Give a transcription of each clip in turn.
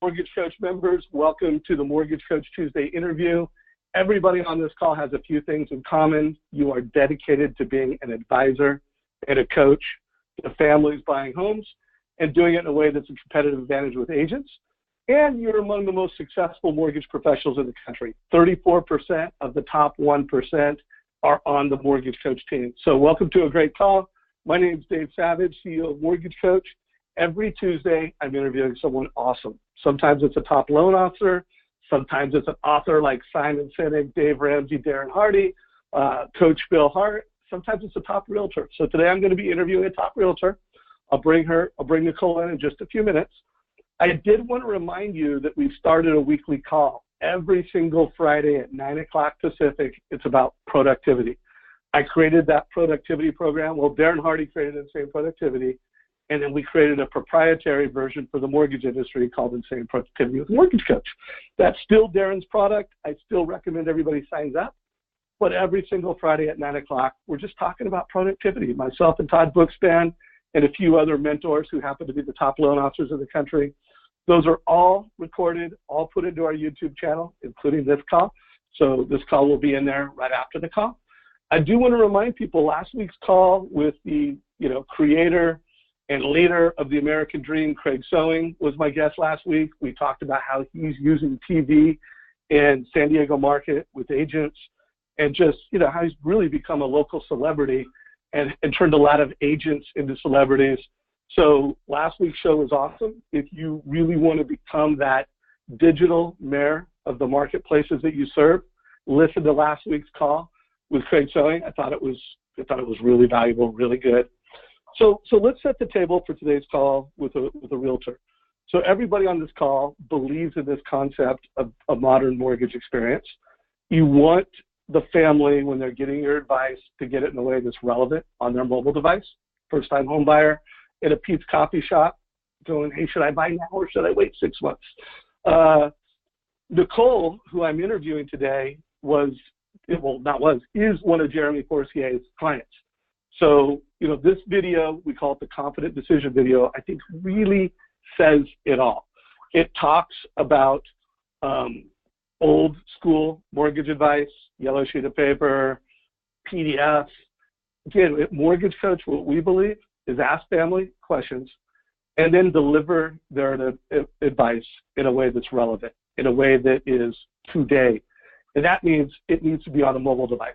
Mortgage Coach members, welcome to the Mortgage Coach Tuesday interview. Everybody on this call has a few things in common. You are dedicated to being an advisor and a coach to families buying homes and doing it in a way that's a competitive advantage with agents. And you're among the most successful mortgage professionals in the country. 34% of the top 1% are on the Mortgage Coach team. So welcome to a great call. My name is Dave Savage, CEO of Mortgage Coach. Every Tuesday, I'm interviewing someone awesome. Sometimes it's a top loan officer. Sometimes it's an author like Simon Sinek, Dave Ramsey, Darren Hardy, Coach Bill Hart. Sometimes it's a top realtor. So today I'm going to be interviewing a top realtor. I'll bring Nicole in just a few minutes. I did want to remind you that we've started a weekly call every single Friday at 9 o'clock Pacific. It's about productivity. I created that productivity program. Well, Darren Hardy created Insane Productivity. And then we created a proprietary version for the mortgage industry called Insane Productivity with Mortgage Coach. That's still Darren's product. I still recommend everybody signs up. But every single Friday at 9 o'clock, we're just talking about productivity. Myself and Todd Bookspan and a few other mentors who happen to be the top loan officers in the country. Those are all recorded, all put into our YouTube channel, including this call. So this call will be in there right after the call. I do want to remind people, last week's call with the creator and leader of the American Dream, Craig Sewing, was my guest last week. We talked about how he's using TV in San Diego market with agents and just, how he's really become a local celebrity and turned a lot of agents into celebrities. So last week's show was awesome. If you really want to become that digital mayor of the marketplaces that you serve, listen to last week's call with Craig Sewing. I thought it was really valuable, really good. So let's set the table for today's call with a realtor. So everybody on this call believes in this concept of a modern mortgage experience. You want the family, when they're getting your advice, to get it in a way that's relevant on their mobile device. First-time home buyer in a Pete's coffee shop going, hey, should I buy now or should I wait 6 months? Nicole, who I'm interviewing today, is one of Jeremy Forcier's clients. So, this video, we call it the Confident Decision video, I think really says it all. It talks about old school mortgage advice, yellow sheet of paper, PDFs. Again, at Mortgage Coach, what we believe is ask family questions and then deliver their advice in a way that's relevant, in a way that is today. And that means it needs to be on a mobile device.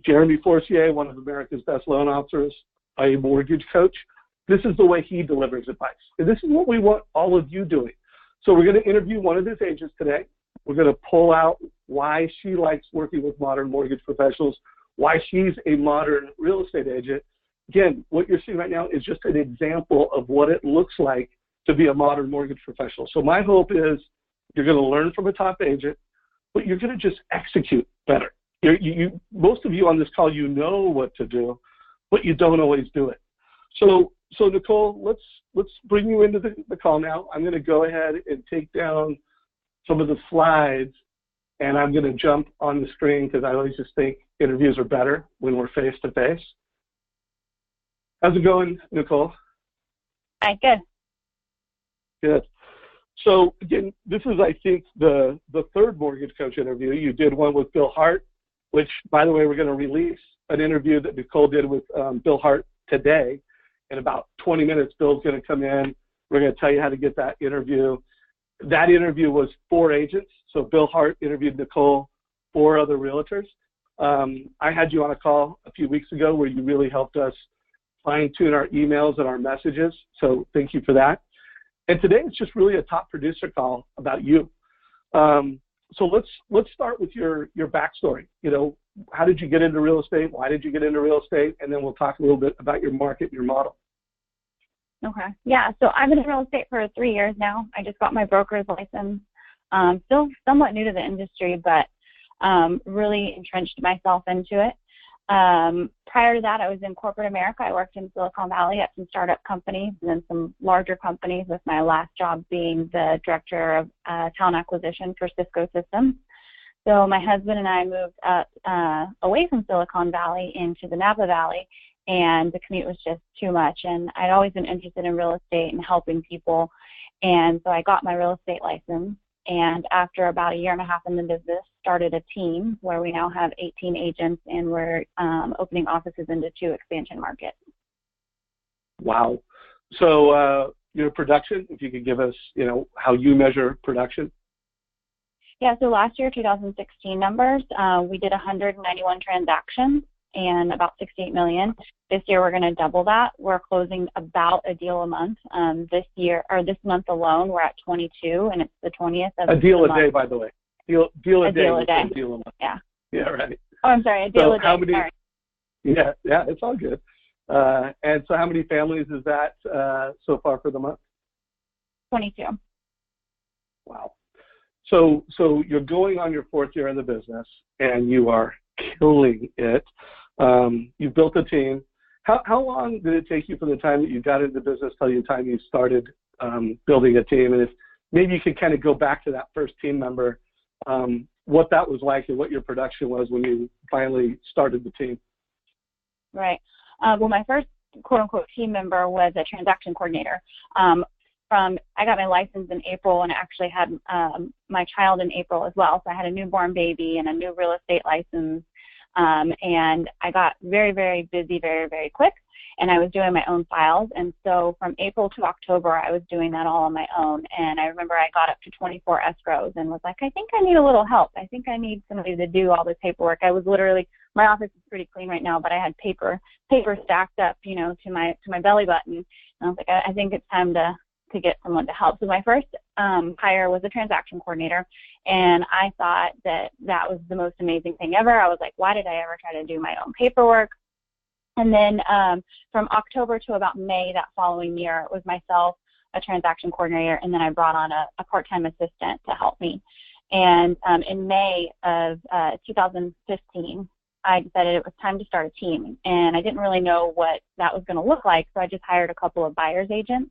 Jeremy Forcier, one of America's best loan officers, a mortgage coach, this is the way he delivers advice. And this is what we want all of you doing. So we're going to interview one of his agents today. We're going to pull out why she likes working with modern mortgage professionals, why she's a modern real estate agent. Again, what you're seeing right now is just an example of what it looks like to be a modern mortgage professional. So my hope is you're going to learn from a top agent, but you're going to just execute better. Most of you on this call, know what to do, but you don't always do it. So Nicole, let's bring you into the call now. I'm going to go ahead and take down some of the slides, and I'm going to jump on the screen because I always just think interviews are better when we're face to face. How's it going, Nicole? Hi, good. Good. So again, this is, I think, the third Mortgage Coach interview. You did one with Bill Hart, which, by the way, we're going to release an interview that Nicole did with Bill Hart today. In about 20 minutes, Bill's going to come in. We're going to tell you how to get that interview. That interview was 4 agents. So Bill Hart interviewed Nicole, 4 other realtors. I had you on a call a few weeks ago where you really helped us fine-tune our emails and our messages. So thank you for that. And today it's just really a top producer call about you. So let's start with your backstory. How did you get into real estate? Why did you get into real estate? And then we'll talk a little bit about your market and your model. Okay. Yeah. So I've been in real estate for 3 years now. I just got my broker's license. Still somewhat new to the industry, but really entrenched myself into it. Prior to that, I was in corporate America. I worked in Silicon Valley at some startup companies and then some larger companies, with my last job being the director of talent acquisition for Cisco Systems. So my husband and I moved up away from Silicon Valley into the Napa Valley, and the commute was just too much. And I'd always been interested in real estate and helping people. And so I got my real estate license. And after about a year and a half in the business, started a team where we now have 18 agents, and we're opening offices into 2 expansion markets. Wow. So your production, if you could give us, how you measure production. Yeah, so last year, 2016 numbers, we did 191 transactions and about $68 million. This year, we're going to double that. We're closing about a deal a month. This month alone, we're at 22, and it's the 20th of a deal the a month. day, by the way. Deal a day. Deal a day. Deal a month. Yeah. Yeah, right. Oh, I'm sorry, a deal So a day. how many? Sorry. Yeah, it's all good. And so how many families is that so far for the month? 22. Wow. So you're going on your 4th year in the business, and you are killing it. You've built a team. How long did it take you from the time that you got into the business till the time you started building a team? And if maybe you could kind of go back to that first team member, what that was like and what your production was when you finally started the team. Right. Well, my first quote-unquote team member was a transaction coordinator. I got my license in April, and I actually had my child in April as well. So I had a newborn baby and a new real estate license, and I got very, very busy very, very quick, and I was doing my own files. And so from April to October, I was doing that all on my own. And I remember I got up to 24 escrows and was like, I think I need a little help. I think I need somebody to do all this paperwork. I was literally, my office is pretty clean right now, but I had paper stacked up, to my belly button. And I was like, I think it's time to get someone to help. So my first hire was a transaction coordinator, and I thought that was the most amazing thing ever. I was like, why did I ever try to do my own paperwork? And then from October to about May that following year, it was myself, a transaction coordinator, and then I brought on a part-time assistant to help me. And in May of 2015, I decided it was time to start a team, and I didn't really know what that was going to look like, so I just hired a couple of buyer's agents.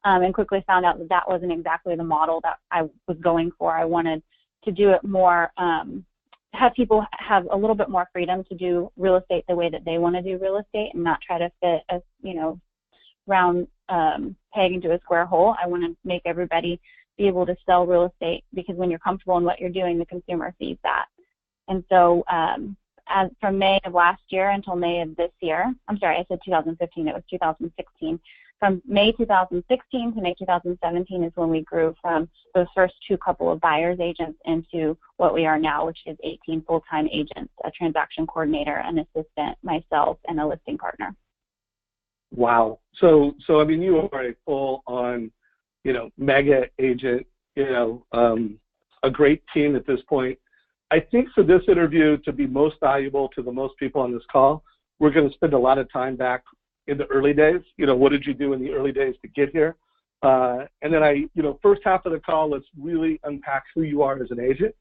And quickly found out that wasn't exactly the model that I was going for. I wanted to do it more, have people have a little bit more freedom to do real estate the way that they want to do real estate, and not try to fit a round peg into a square hole. I want to make everybody be able to sell real estate, because when you're comfortable in what you're doing, the consumer sees that. And so as from May of last year until May of this year, I'm sorry, I said 2015, it was 2016. From May 2016 to May 2017 is when we grew from those first 2 couple of buyer's agents into what we are now, which is 18 full-time agents, a transaction coordinator, an assistant, myself, and a listing partner. Wow. So I mean, you are a full-on, mega agent, a great team at this point. I think for this interview to be most valuable to the most people on this call, we're going to spend a lot of time back in the early days. What did you do in the early days to get here? And then first half of the call, let's really unpack who you are as an agent,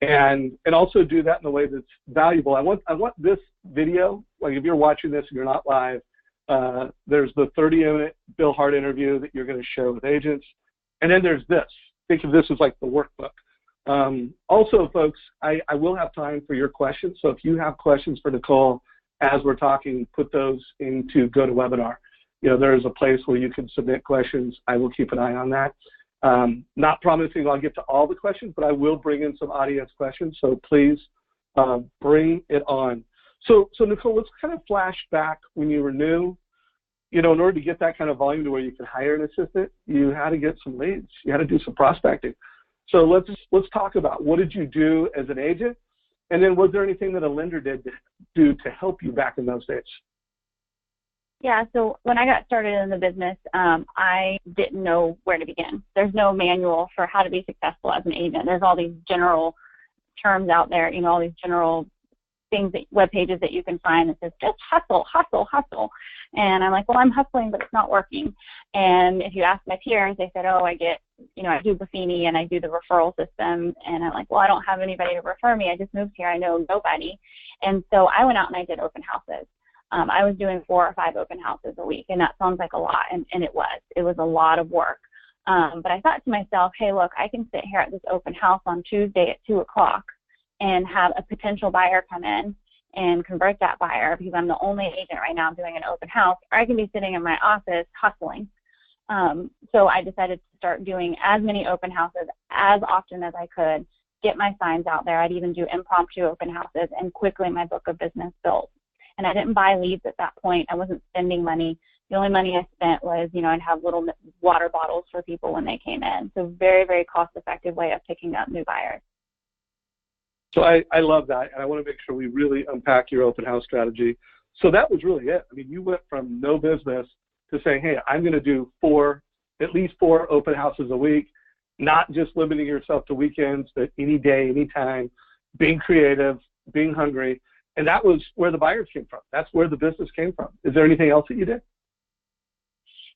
and also do that in a way that's valuable. I want this video, like if you're watching this and you're not live, there's the 30-minute Bill Hart interview that you're going to share with agents. And then there's this. Think of this as like the workbook. Also, folks, I will have time for your questions. So if you have questions for Nicole as we're talking, put those into GoToWebinar. There is a place where you can submit questions. I will keep an eye on that. Not promising I'll get to all the questions, but I will bring in some audience questions. So please bring it on. So Nicole, let's kind of flash back when you were new. In order to get that kind of volume to where you could hire an assistant, you had to get some leads. You had to do some prospecting. So let's talk about, what did you do as an agent? And then was there anything that a lender did do to help you back in those days? Yeah, so when I got started in the business, I didn't know where to begin. There's no manual for how to be successful as an agent. There's all these general terms out there, all these general things, web pages that you can find that says, just hustle, hustle, hustle. And I'm like, well, I'm hustling, but it's not working. And if you ask my peers, they said, oh, I do Buffini and I do the referral system. And I'm like, well, I don't have anybody to refer me. I just moved here. I know nobody. And so I went out and I did open houses. I was doing 4 or 5 open houses a week, and that sounds like a lot, and it was a lot of work. But I thought to myself, hey, look, I can sit here at this open house on Tuesday at 2 o'clock and have a potential buyer come in and convert that buyer, because I'm the only agent right now doing an open house, or I can be sitting in my office hustling. So I decided to start doing as many open houses as often as I could, get my signs out there. I'd even do impromptu open houses, and quickly my book of business built. And I didn't buy leads at that point. I wasn't spending money. The only money I spent was, I'd have little water bottles for people when they came in. So very, very cost-effective way of picking up new buyers. So I love that, and I want to make sure we really unpack your open house strategy. So that was really it. I mean, you went from no business to saying, hey, I'm going to do at least four open houses a week, not just limiting yourself to weekends, but any day, anytime, being creative, being hungry. And that was where the buyers came from. That's where the business came from. Is there anything else that you did?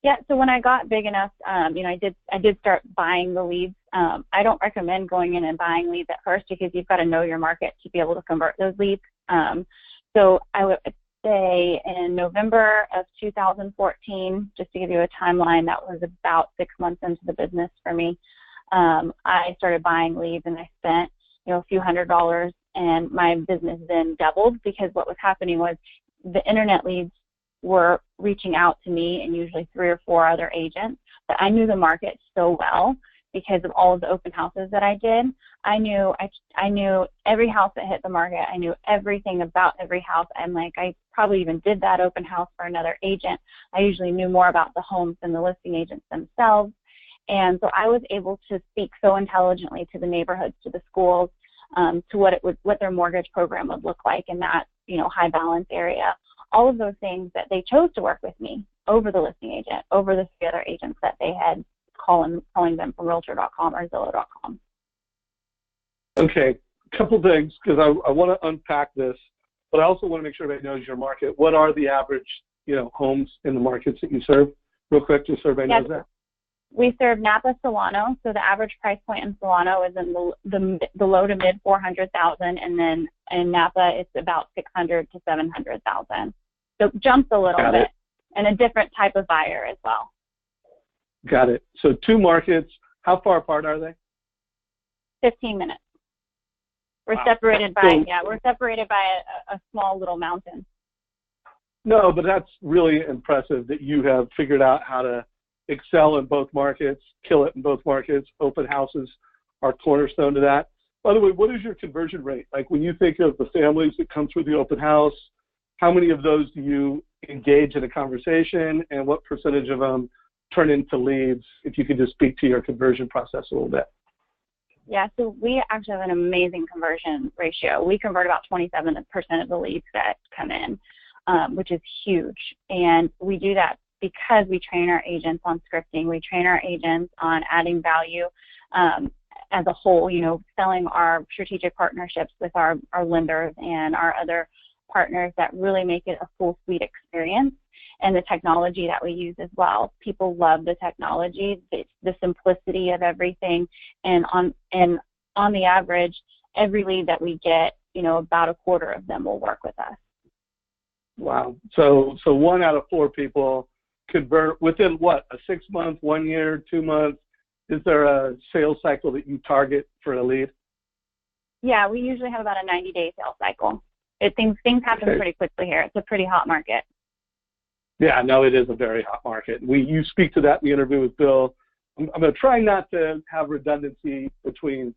Yeah, so when I got big enough, I did start buying the leads. I don't recommend going in and buying leads at first, because you've got to know your market to be able to convert those leads. So I would say in November of 2014, just to give you a timeline, that was about 6 months into the business for me. I started buying leads, and I spent, a few $100s, and my business then doubled, because what was happening was the internet leads were reaching out to me and usually 3 or 4 other agents. But I knew the market so well because of all of the open houses that I did. I knew every house that hit the market. I knew everything about every house. I probably even did that open house for another agent. I usually knew more about the homes than the listing agents themselves. And so I was able to speak so intelligently to the neighborhoods, to the schools, to what their mortgage program would look like in that, high balance area. All of those things that they chose to work with me over the listing agent, over the 3 other agents that they had calling them from Realtor.com or Zillow.com. Okay, a couple things, because I want to unpack this, but I also want to make sure everybody knows your market. What are the average, homes in the markets that you serve? Real quick, just so everybody knows that. We serve Napa, Solano, so the average price point in Solano is in the low to mid 400,000, and then in Napa it's about 600 to 700,000. So it jumps a little bit, and a different type of buyer as well. Got it. So 2 markets. How far apart are they? 15 minutes. We're separated by a small little mountain. No, but that's really impressive that you have figured out how to excel in both markets, kill it in both markets. Open houses are cornerstone to that. By the way, what is your conversion rate? Like, when you think of the families that come through the open house, how many of those do you engage in a conversation, and what percentage of them turn into leads? If you could just speak to your conversion process a little bit. Yeah, so we actually have an amazing conversion ratio. We convert about 27% of the leads that come in, which is huge. And we do that because we train our agents on scripting. We train our agents on adding value as a whole, selling our strategic partnerships with our lenders and our other partners that really make it a full suite experience, and the technology that we use as well. People love the technology, the simplicity of everything, and on the average, every lead that we get, about a quarter of them will work with us. Wow. So 1 out of 4 people convert within what, a 6-month, 1 year, 2 months? Is there a sales cycle that you target for a lead? Yeah, we usually have about a 90-day sales cycle. Things happen pretty quickly here. It's a pretty hot market. Yeah, no, it is a very hot market. You speak to that in the interview with Bill. I'm going to try not to have redundancy between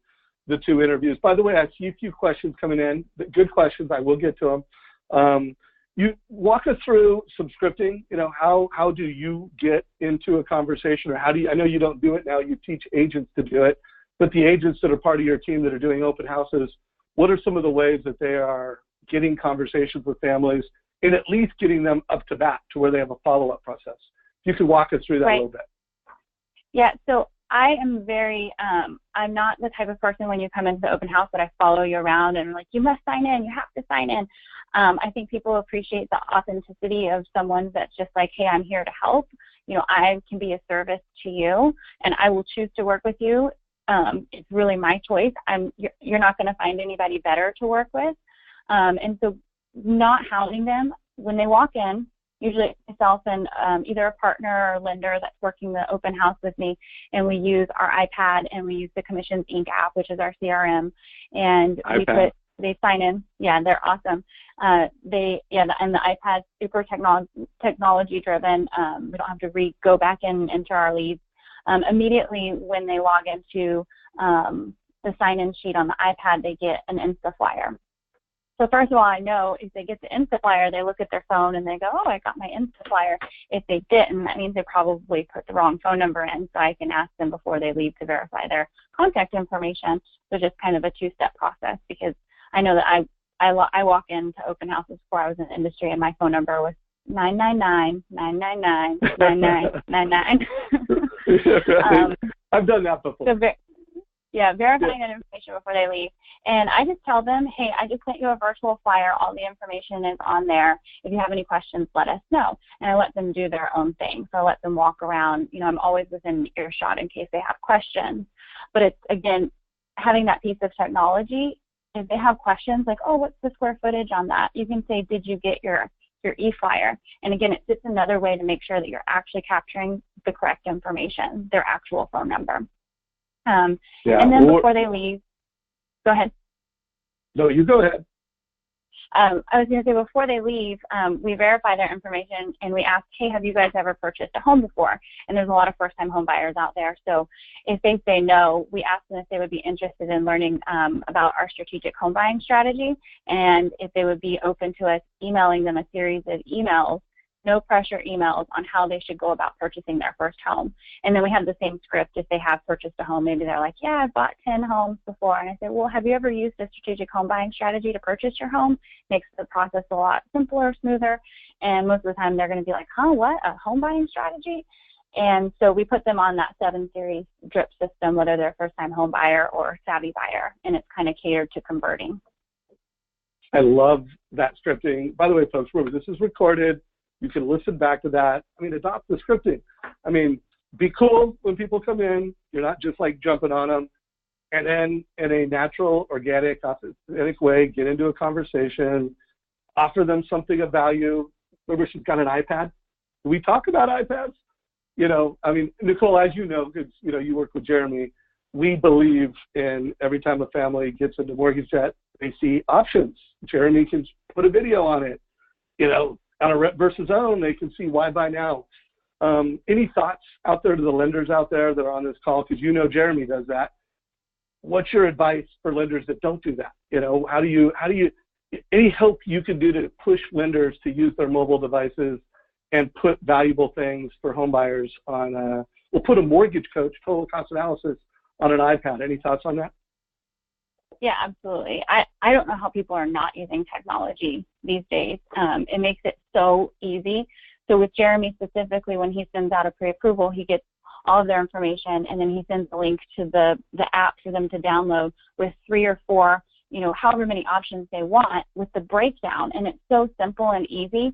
the 2 interviews. By the way, I see a few questions coming in. Good questions. I will get to them. You walk us through some scripting. How do you get into a conversation, or I know you don't do it now, you teach agents to do it, but the agents that are part of your team that are doing open houses, what are some of the ways that they are getting conversations with families and at least getting them up to bat to where they have a follow-up process? If you could walk us through that a little bit. Yeah, so I am I'm not the type of person when you come into the open house that I follow you around and like, you must sign in, you have to sign in. I think people appreciate the authenticity of someone that's just like, hey, I'm here to help. I can be a service to you, and I will choose to work with you. It's really my choice. You're not going to find anybody better to work with. And so not hounding them when they walk in, usually myself and either a partner or lender that's working the open house with me, and we use our iPad and we use the Commissions Inc. app, which is our CRM, and we put they sign in. Yeah, they're awesome. And the iPad, super technology driven. We don't have to go back and enter our leads. Immediately when they log into the sign-in sheet on the iPad, they get an Insta flyer. So first of all, I know if they get the Insta flyer, they look at their phone and they go, oh, I got my Insta flyer. If they didn't, that means they probably put the wrong phone number in, so I can ask them before they leave to verify their contact information. So just kind of a two-step process, because I know that I walk into open houses before I was in the industry and my phone number was 999-999-9999. I've done that before. So verifying that information before they leave. And I just tell them, hey, I just sent you a virtual flyer. All the information is on there. If you have any questions, let us know. And I let them do their own thing. So I let them walk around. You know, I'm always within earshot in case they have questions. But it's, again, having that piece of technology. If they have questions like, oh, what's the square footage on that? You can say, did you get your e-flyer? And again, it's just another way to make sure that you're actually capturing the correct information, their actual phone number. And then before they leave, go ahead. No, you go ahead. I was going to say, before they leave, we verify their information and we ask, hey, have you guys ever purchased a home before? And there's a lot of first-time home buyers out there. So if they say no, we ask them if they would be interested in learning about our strategic home buying strategy, and if they would be open to us emailing them a series of emails, no pressure emails, on how they should go about purchasing their first home. And then we have the same script if they have purchased a home. Maybe they're like, yeah, I've bought 10 homes before. And I say, well, have you ever used a strategic home buying strategy to purchase your home? Makes the process a lot simpler, smoother. And most of the time they're going to be like, huh, what, a home buying strategy? And so we put them on that 7-series drip system, whether they're a first-time home buyer or savvy buyer, and it's kind of catered to converting. I love that scripting. By the way, folks, remember, this is recorded. You can listen back to that. I mean, adopt the scripting. I mean, be cool when people come in. You're not just like jumping on them. And then in a natural, organic, authentic way, get into a conversation, offer them something of value. Remember, she's got an iPad. Do we talk about iPads? You know, I mean, Nicole, as you know, because, you know, you work with Jeremy, we believe in every time a family gets into mortgage debt, they see options. Jeremy can put a video on it, you know, on a rep versus own, they can see why buy now. Any thoughts out there to the lenders out there that are on this call? Because you know Jeremy does that. What's your advice for lenders that don't do that? You know, how do you, any help you can do to push lenders to use their mobile devices and put valuable things for home buyers on, we'll put a mortgage coach, total cost analysis, on an iPad. Any thoughts on that? Yeah, absolutely. I don't know how people are not using technology these days. It makes it so easy. So with Jeremy specifically, when he sends out a pre-approval, he gets all of their information, and then he sends a link to the app for them to download with 3 or 4, you know, however many options they want with the breakdown. And it's so simple and easy,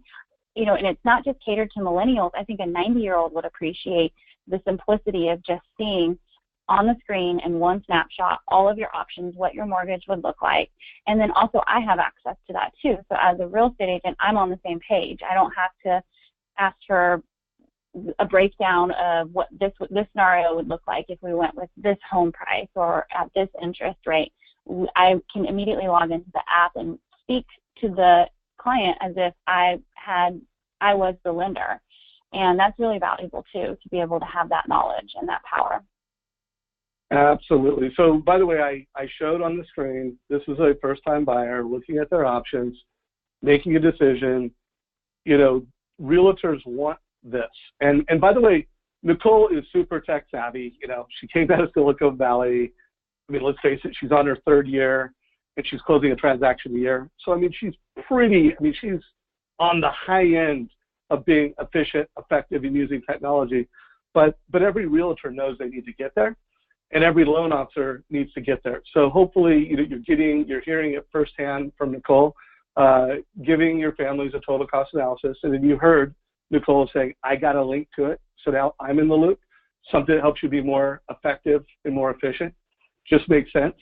you know, and it's not just catered to millennials. I think a 90-year-old would appreciate the simplicity of just seeing on the screen in one snapshot all of your options, what your mortgage would look like. And then also I have access to that too. So as a real estate agent, I'm on the same page. I don't have to ask for a breakdown of what this scenario would look like if we went with this home price or at this interest rate. I can immediately log into the app and speak to the client as if I was the lender. And that's really valuable too, to be able to have that knowledge and that power. Absolutely. So, by the way, I showed on the screen, this is a first-time buyer looking at their options, making a decision. You know, realtors want this. And by the way, Nicole is super tech savvy. You know, she came out of Silicon Valley. I mean, let's face it, she's on her 3rd year, and she's closing a transaction a year. So, I mean, she's on the high end of being efficient, effective, and using technology. But every realtor knows they need to get there. And every loan officer needs to get there. So hopefully, you know, you're hearing it firsthand from Nicole, giving your families a total cost analysis. And then you heard Nicole saying, I got a link to it. So now I'm in the loop. Something that helps you be more effective and more efficient. Just makes sense.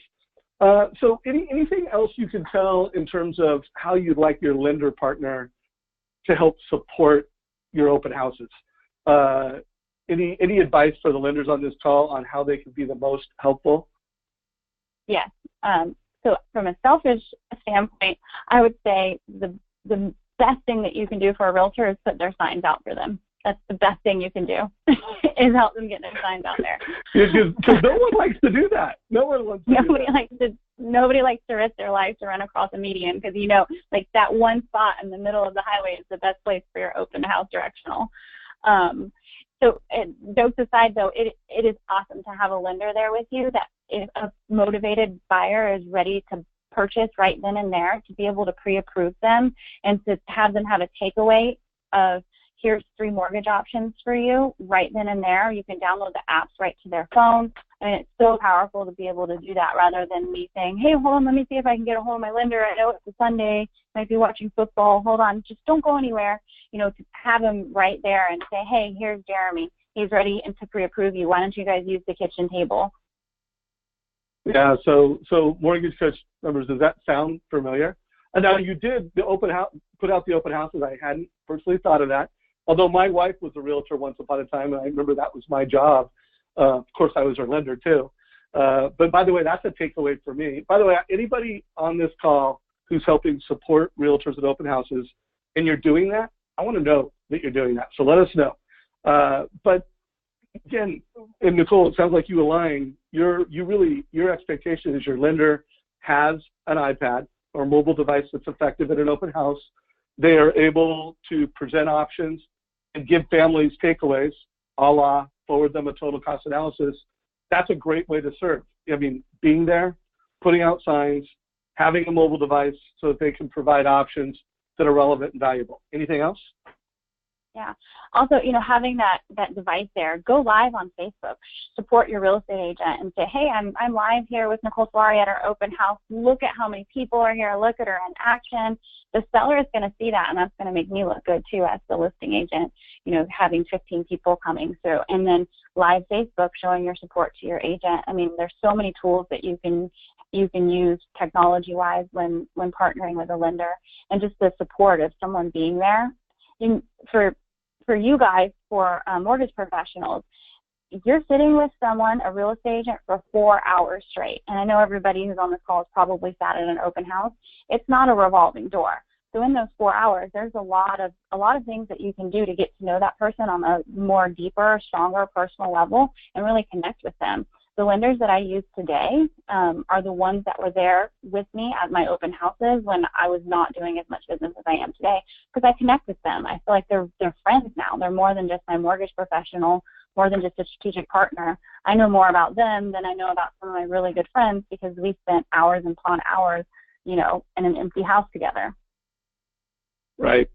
So anything else you can tell in terms of how you'd like your lender partner to help support your open houses? Any advice for the lenders on this call on how they can be the most helpful? Yes. So from a selfish standpoint, I would say the best thing that you can do for a realtor is put their signs out for them. That's the best thing you can do is help them get their signs out there. Because no one likes to do that. No one wants to Nobody likes to risk their life to run across a median because, you know, like that one spot in the middle of the highway is the best place for your open house directional. So jokes aside, though, it is awesome to have a lender there with you that if a motivated buyer is ready to purchase right then and there, to be able to pre-approve them and to have them have a takeaway of, here's 3 mortgage options for you right then and there. You can download the apps right to their phone. I mean, it's so powerful to be able to do that rather than me saying, hey, hold on, let me see if I can get a hold of my lender. I know it's a Sunday, might be watching football. Hold on, just don't go anywhere. You know, to have them right there and say, hey, here's Jeremy. He's ready and to pre-approve you. Why don't you guys use the kitchen table? Yeah, so Mortgage Coach members, does that sound familiar? And now you did the open house, put out the open houses. I hadn't personally thought of that. Although my wife was a realtor once upon a time, and I remember that was my job. Of course, I was her lender too. But by the way, that's a takeaway for me. By the way, anybody on this call who's helping support realtors at open houses, and you're doing that, I want to know that you're doing that. So let us know. But again, and Nicole, it sounds like you align. Your expectation is your lender has an iPad or mobile device that's effective at an open house. They are able to present options and give families takeaways, a la forward them a total cost analysis. That's a great way to serve. I mean, being there, putting out signs, having a mobile device so that they can provide options that are relevant and valuable. Anything else? Yeah. Also, you know, having that device there, go live on Facebook, support your real estate agent and say, hey, I'm live here with Nicole Solari at our open house. Look at how many people are here. Look at her in action. The seller is going to see that, and that's going to make me look good too as the listing agent, you know, having 15 people coming through. And then live Facebook showing your support to your agent. I mean, there's so many tools that you can use technology-wise when partnering with a lender, and just the support of someone being there. For you guys, for mortgage professionals, you're sitting with someone, a real estate agent, for 4 hours straight. And I know everybody who's on this call has probably sat at an open house. It's not a revolving door. So in those 4 hours, there's a lot of things that you can do to get to know that person on a more deeper, stronger personal level and really connect with them. The lenders that I use today are the ones that were there with me at my open houses when I was not doing as much business as I am today, because I connect with them. I feel like they're friends now. They're more than just my mortgage professional, more than just a strategic partner. I know more about them than I know about some of my really good friends because we spent hours and upon hours, you know, in an empty house together. Right.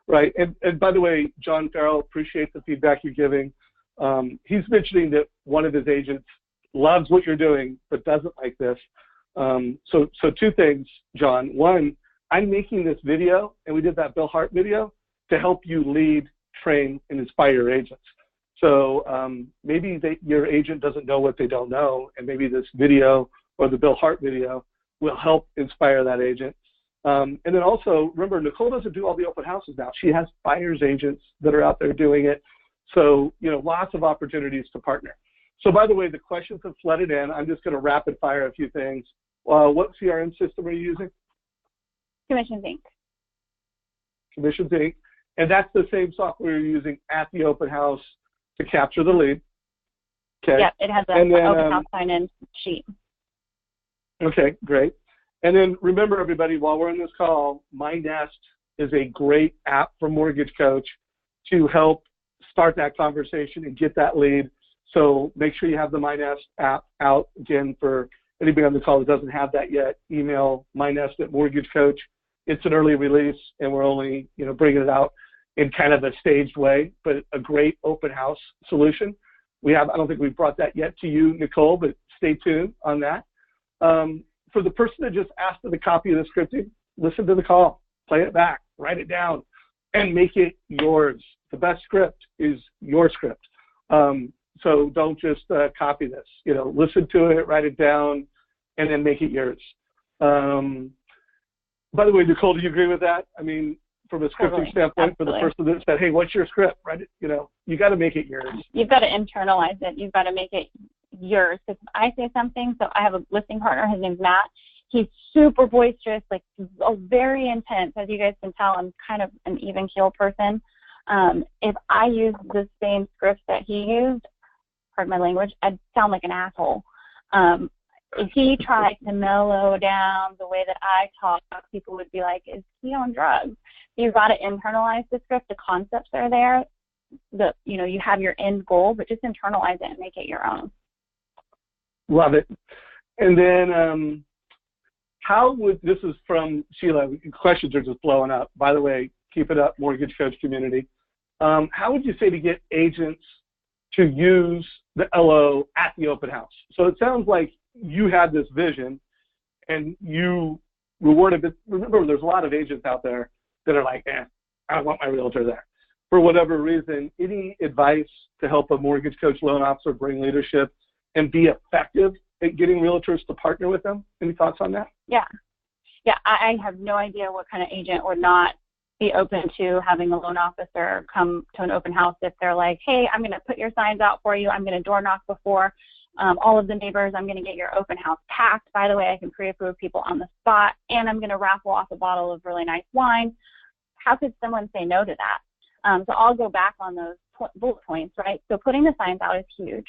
And by the way, John Farrell, appreciate the feedback you're giving. He's mentioning that one of his agents loves what you're doing, but doesn't like this. So 2 things, John. One, I'm making this video, and we did that Bill Hart video, to help you lead, train, and inspire your agents. So maybe your agent doesn't know what they don't know, and maybe this video or the Bill Hart video will help inspire that agent. And then also, remember, Nicole doesn't do all the open houses now. She has buyer's agents that are out there doing it. So, you know, lots of opportunities to partner. So, by the way, the questions have flooded in. I'm just going to rapid fire a few things. What CRM system are you using? Commissions Inc. Commissions Inc. And that's the same software you're using at the open house to capture the lead. Okay. Yep, it has an open house sign-in sheet. Okay, great. And then remember, everybody, while we're on this call, My Nest is a great app for Mortgage Coach to help start that conversation and get that lead. So make sure you have the My Nest app out. Again, for anybody on the call that doesn't have that yet, email mynest@Mortgage Coach. It's an early release, and we're only bringing it out in kind of a staged way, but a great open house solution. I don't think we've brought that yet to you, Nicole, but stay tuned on that. For the person that just asked for the copy of the scripting, listen to the call, play it back, write it down, and make it yours. The best script is your script. So don't just copy this. Listen to it, write it down, and then make it yours. By the way, Nicole, do you agree with that? I mean, from a scripting standpoint, for the person that said, hey, what's your script? Write it, you got to make it yours. You've got to internalize it. You've got to make it yours. If I say something, so I have a listing partner, his name's Matt. He's super boisterous, like very intense. As you guys can tell, I'm kind of an even keel person. If I used the same script that he used, pardon my language, I'd sound like an asshole. If he tried to mellow down the way that I talk, people would be like, is he on drugs? You've got to internalize the script. The concepts are there. You have your end goal, but just internalize it and make it your own. Love it. And then this is from Sheila, questions are just blowing up. By the way, keep it up, Mortgage Coach community. How would you say to get agents to use the LO at the open house? So it sounds like you had this vision and you rewarded it. Remember, there's a lot of agents out there that are like, I don't want my realtor there. For whatever reason, any advice to help a mortgage coach loan officer bring leadership and be effective at getting realtors to partner with them? Any thoughts on that? Yeah, I have no idea what kind of agent would not be open to having a loan officer come to an open house if they're like, hey, I'm going to put your signs out for you. I'm going to door knock before all of the neighbors. I'm going to get your open house packed. By the way, I can pre-approve people on the spot, and I'm going to raffle off a bottle of really nice wine. How could someone say no to that? So I'll go back on those bullet points, right? So putting the signs out is huge.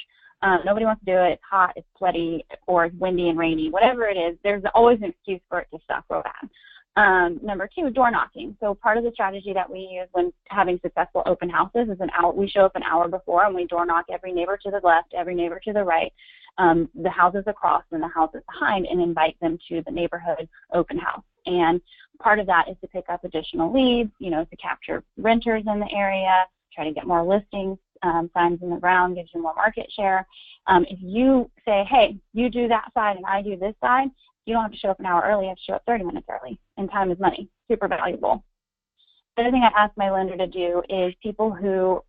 Nobody wants to do it. It's hot, it's sweaty, or it's windy and rainy. Whatever it is, there's always an excuse for it to suck real bad. Number two, door knocking. So part of the strategy that we use when having successful open houses is we show up an hour before and we door knock every neighbor to the left, every neighbor to the right, the houses across and the houses behind, and invite them to the neighborhood open house. And part of that is to pick up additional leads, to capture renters in the area, try to get more listings, signs in the ground, gives you more market share. If you say, hey, you do that side and I do this side, you don't have to show up an hour early. You have to show up 30 minutes early, and time is money. Super valuable. The other thing I ask my lender to do is people who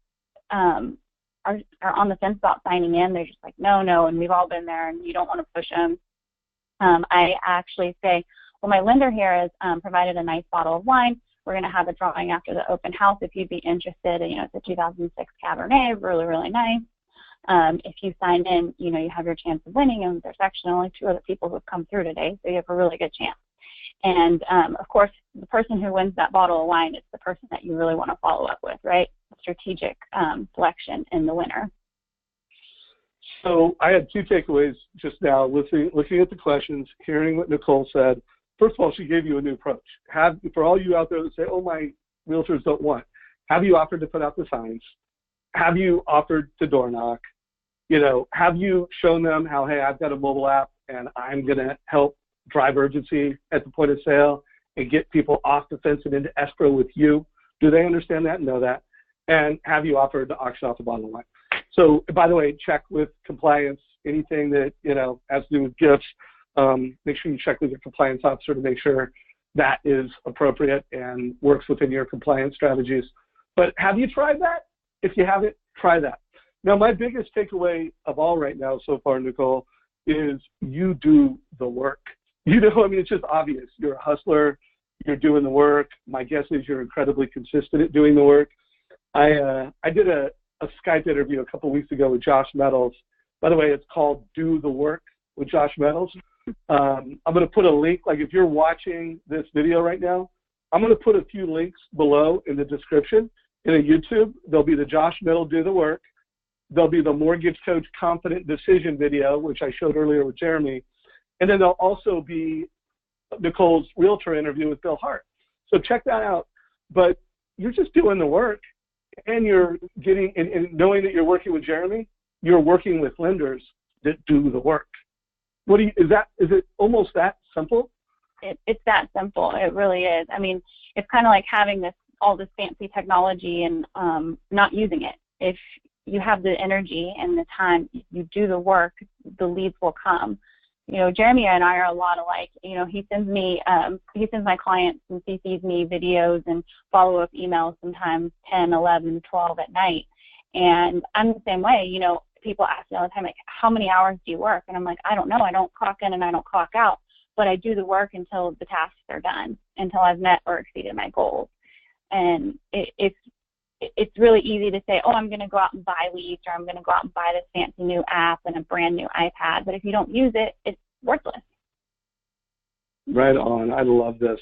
are on the fence about signing in, they're just like, no, and we've all been there, and you don't want to push them. I actually say, well, my lender here has provided a nice bottle of wine. We're going to have a drawing after the open house if you'd be interested. It's a 2006 Cabernet, really, really nice. If you sign in, you have your chance of winning, and there's actually only 2 other people who have come through today, so you have a really good chance. And, of course, the person who wins that bottle of wine is the person that you really want to follow up with, right? Strategic selection in the winner. So I had 2 takeaways just now, looking at the questions, hearing what Nicole said. First of all, she gave you a new approach. For all you out there that say, oh, my realtors don't want, have you offered to put out the signs? Have you offered to door knock? Have you shown them how, hey, I've got a mobile app and I'm going to help drive urgency at the point of sale and get people off the fence and into escrow with you? Do they understand that and know that? And have you offered to auction off the bottom line? So, by the way, check with compliance. Anything that, has to do with gifts, make sure you check with your compliance officer to make sure that is appropriate and works within your compliance strategies. But have you tried that? If you haven't, try that. Now, my biggest takeaway of all right now so far, Nicole, is you do the work. It's just obvious. You're a hustler. You're doing the work. My guess is you're incredibly consistent at doing the work. I did a Skype interview a couple weeks ago with Josh Meadows. By the way, it's called Do the Work with Josh Meadows. I'm going to put a link, like if you're watching this video right now, I'm going to put a few links below in the description. In a YouTube, there'll be the Josh Meadows Do the Work. There'll be the Mortgage Coach Confident Decision video, which I showed earlier with Jeremy. And then there'll also be Nicole's Realtor interview with Bill Hart. So check that out. But you're just doing the work, and you're getting, and knowing that you're working with Jeremy, you're working with lenders that do the work. Is it almost that simple? It's that simple. It really is. It's kind of like having all this fancy technology and not using it. If you have the energy and the time, you do the work, the leads will come. Jeremy and I are a lot alike. He sends my clients and CCs me videos and follow-up emails sometimes 10, 11, 12 at night. And I'm the same way. People ask me all the time, like, how many hours do you work? And I'm like, I don't know. I don't clock in and I don't clock out. But I do the work until the tasks are done, until I've met or exceeded my goals. And it's really easy to say, oh, I'm going to go out and buy leads, or I'm going to go out and buy this fancy new app and a brand new iPad. But if you don't use it, it's worthless. Right on. I love this.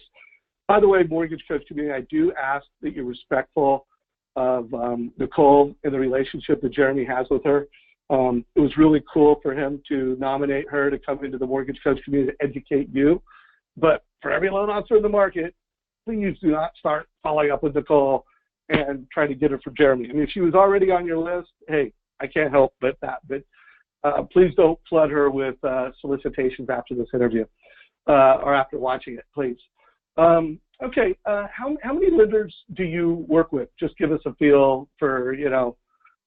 By the way, mortgage coach community, I do ask that you're respectful of Nicole and the relationship that Jeremy has with her. It was really cool for him to nominate her to come into the mortgage coach community to educate you. But for every loan officer in the market, please do not start following up with Nicole and trying to get her for Jeremy. I mean, if she was already on your list, hey, I can't help but that. But please don't flood her with solicitations after this interview or after watching it, please. Okay, how many lenders do you work with? Just give us a feel for,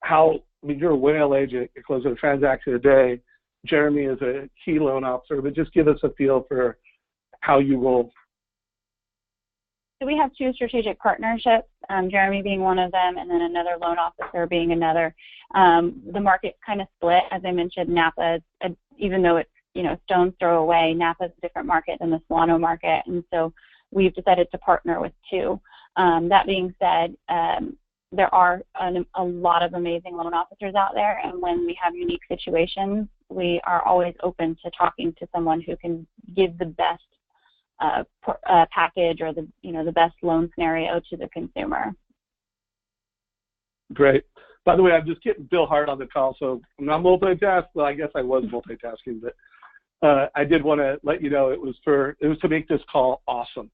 how, I mean, you're a whale agent, you're closing a transaction a day. Jeremy is a key loan officer, but just give us a feel for how you roll. So we have 2 strategic partnerships, Jeremy being one of them, and then another loan officer being another. The market's kind of split. As I mentioned, Napa, even though it's, stone's throw away, Napa's a different market than the Solano market, and so we've decided to partner with 2. That being said, there are a lot of amazing loan officers out there, and when we have unique situations, we are always open to talking to someone who can give the best package or the best loan scenario to the consumer. Great. By the way, I'm just getting Bill Hart on the call, so I'm not multitasking. Well, I guess I was multitasking, but I did want to let you know it was to make this call awesome.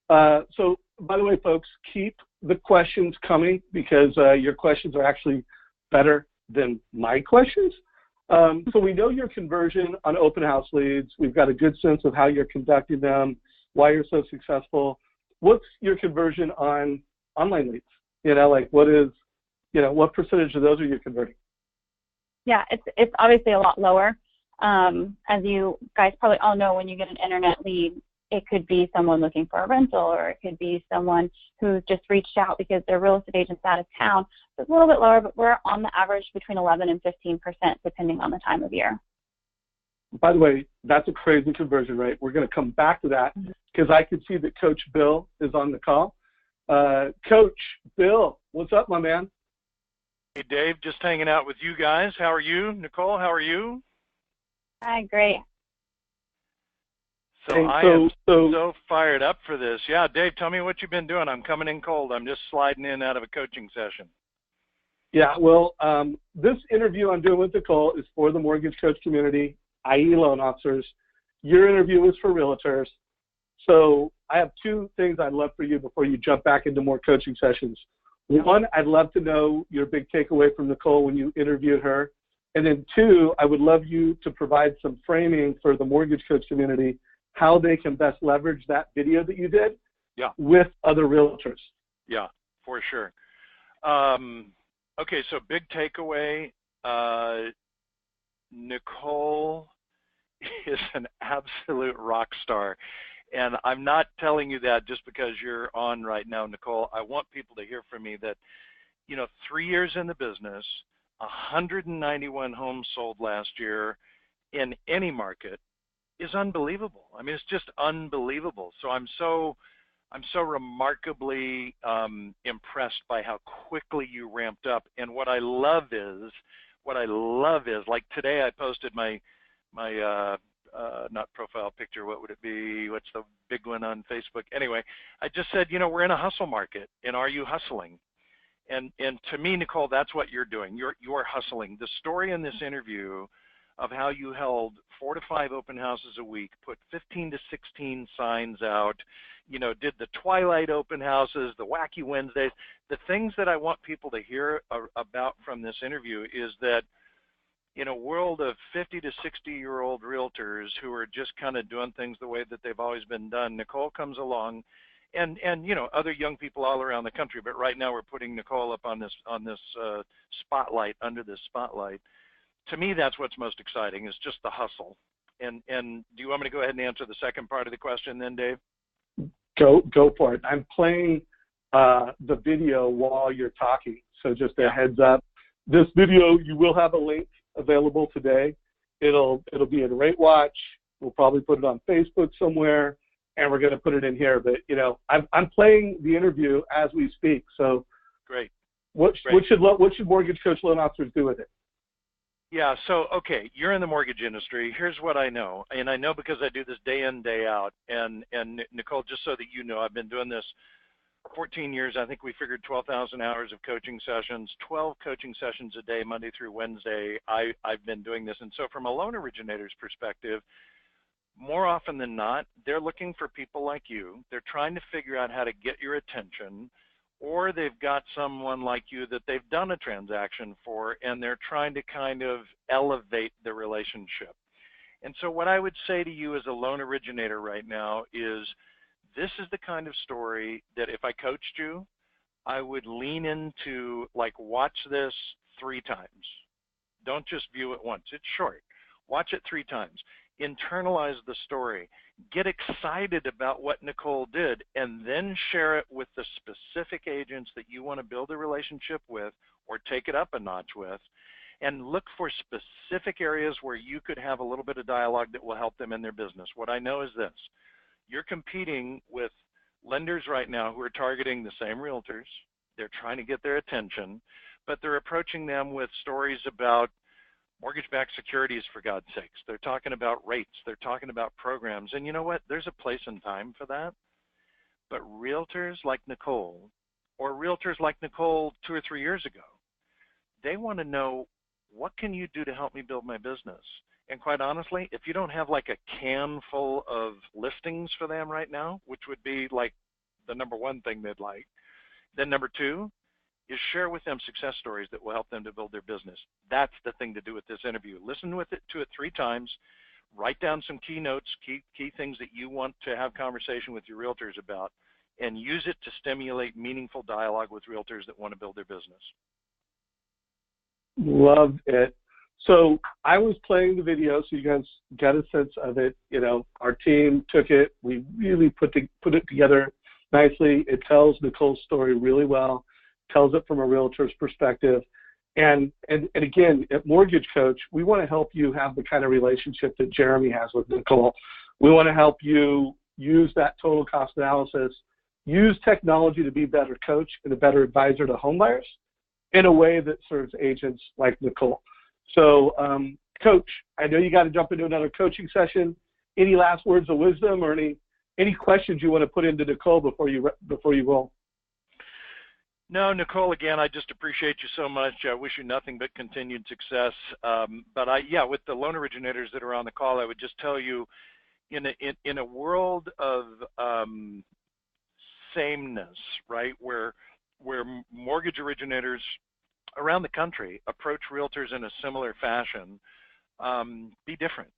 So, by the way, folks, keep the questions coming because your questions are actually better than my questions. So we know your conversion on open house leads. We've got a good sense of how you're conducting them, why you're so successful. What's your conversion on online leads? What percentage of those are you converting? Yeah, it's obviously a lot lower. As you guys probably all know, when you get an internet lead, it could be someone looking for a rental, or it could be someone who's just reached out because their real estate agent's out of town. So it's a little bit lower, but we're on the average between 11 and 15%, depending on the time of year. By the way, that's a crazy conversion rate. We're going to come back to that because I can see that Coach Bill is on the call. Coach Bill, what's up, my man? Hey, Dave, just hanging out with you guys. How are you? Nicole, how are you? Hi, great. So I am so fired up for this. Yeah, Dave, tell me what you've been doing. I'm coming in cold. I'm just sliding in out of a coaching session. Yeah, well, this interview I'm doing with Nicole is for the mortgage coach community, i.e. loan officers. Your interview is for realtors. So I have 2 things I'd love for you before you jump back into more coaching sessions. One, I'd love to know your big takeaway from Nicole when you interviewed her. And then 2, I would love you to provide some framing for the mortgage coach community, how they can best leverage that video that you did with other realtors. Yeah, for sure. Okay, so big takeaway, Nicole is an absolute rock star. And I'm not telling you that just because you're on right now, Nicole. I want people to hear from me that, 3 years in the business, 191 homes sold last year in any market is unbelievable. I mean, it's just unbelievable. So I'm so remarkably impressed by how quickly you ramped up. And what I love is like today I posted my not profile picture. What would it be? What's the big one on Facebook? Anyway, I just said, we're in a hustle market, and are you hustling? And to me, Nicole, that's what you're doing. You're hustling. The story in this interview of how you held 4 to 5 open houses a week, put 15 to 16 signs out, did the twilight open houses, the wacky Wednesdays. The things that I want people to hear about from this interview is that in a world of 50 to 60-year-old realtors who are just kind of doing things the way that they've always been done, Nicole comes along, and other young people all around the country. But right now we're putting Nicole up on this spotlight, under this spotlight. To me, that's what's most exciting, is just the hustle. And do you want me to go ahead and answer the second part of the question then, Dave? Go for it. I'm playing the video while you're talking, so just a heads up. This video, you will have a link available today. It'll be in Rate Watch. We'll probably put it on Facebook somewhere, and we're going to put it in here. But I'm playing the interview as we speak. So great. What should mortgage coach loan officers do with it? Yeah, so, okay, you're in the mortgage industry. Here's what I know, and I know because I do this day in, day out. And Nicole, just so that you know, I've been doing this 14 years. I think we figured 12,000 hours of coaching sessions, 12 coaching sessions a day, Monday through Wednesday. I've been doing this. And so from a loan originator's perspective, more often than not, they're looking for people like you. They're trying to figure out how to get your attention, or they've got someone like you that they've done a transaction for, and they're trying to kind of elevate the relationship. And so what I would say to you as a loan originator right now is, this is the kind of story that if I coached you, I would lean into, like, watch this 3 times. Don't just view it once. It's short. Watch it 3 times. Internalize the story. Get excited about what Nicole did, and then share it with the specific agents that you want to build a relationship with or take it up a notch with, and look for specific areas where you could have a little bit of dialogue that will help them in their business. What I know is this: you're competing with lenders right now who are targeting the same realtors. They're trying to get their attention, but they're approaching them with stories about mortgage-backed securities, for God's sakes. They're talking about rates. They're talking about programs. And you know what? There's a place and time for that. But realtors like Nicole, or realtors like Nicole 2 or 3 years ago, they want to know, what can you do to help me build my business? And quite honestly, if you don't have like a can full of listings for them right now, which would be like the number 1 thing they'd like, then number 2 is share with them success stories that will help them to build their business. That's the thing to do with this interview. Listen to it 3 times, write down some key notes, key things that you want to have conversation with your realtors about, and use it to stimulate meaningful dialogue with realtors that want to build their business. Love it. So I was playing the video, so you guys got a sense of it. You know, our team took it. We really put it together nicely. It tells Nicole's story really well. Tells it from a realtor's perspective. And again, at Mortgage Coach, we want to help you have the kind of relationship that Jeremy has with Nicole. We want to help you use that total cost analysis, use technology to be a better coach and a better advisor to homebuyers in a way that serves agents like Nicole. So, Coach, I know you got to jump into another coaching session. Any last words of wisdom, or any questions you want to put into Nicole before you roll? No, Nicole, again, I just appreciate you so much. I wish you nothing but continued success. But with the loan originators that are on the call, I would just tell you, in a world of sameness, right, where mortgage originators around the country approach realtors in a similar fashion, be different.